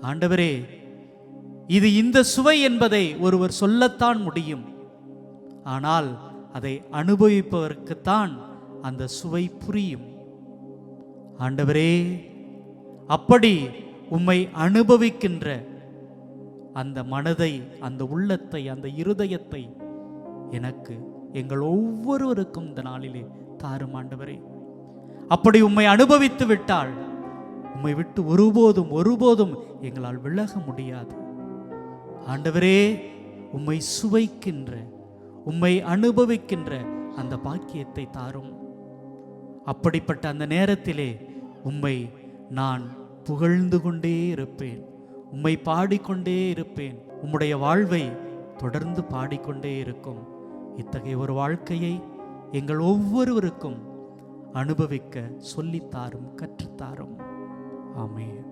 ஆண்டவரே, இது இந்த சுவை என்பதை ஒருவர் சொல்லத்தான் முடியும். ஆனால் அதை அனுபவிப்பவருக்குத்தான் அந்த சுவை புரியும். ஆண்டவரே, அப்படி உம்மை அனுபவிக்கின்ற அந்த மனதை, அந்த உள்ளத்தை, அந்த இருதயத்தை எனக்கு, எங்கள் ஒவ்வொருவருக்கும் இந்த நாளிலே தாரும் ஆண்டவரே. அப்படி உம்மை அனுபவித்து விட்டால் உம்மை விட்டு ஒருபோதும் எங்களால் விலக முடியாது. ஆண்டவரே, உம்மை சுவைக்கின்ற, உம்மை அனுபவிக்கின்ற அந்த பாக்கியத்தை தாரும். அப்படிப்பட்ட அந்த நேரத்திலே உம்மை நான் புகழ்ந்து கொண்டே இருப்பேன், உம்மை பாடிக்கொண்டே இருப்பேன். உம்முடைய வாழ்வை தொடர்ந்து பாடிக்கொண்டே இருக்கும். இத்தகைய ஒரு வாழ்க்கையை எங்கள் ஒவ்வொருவருக்கும் அனுபவிக்க சொல்லித்தாரும், கற்றுத்தாரும். ஆமென்.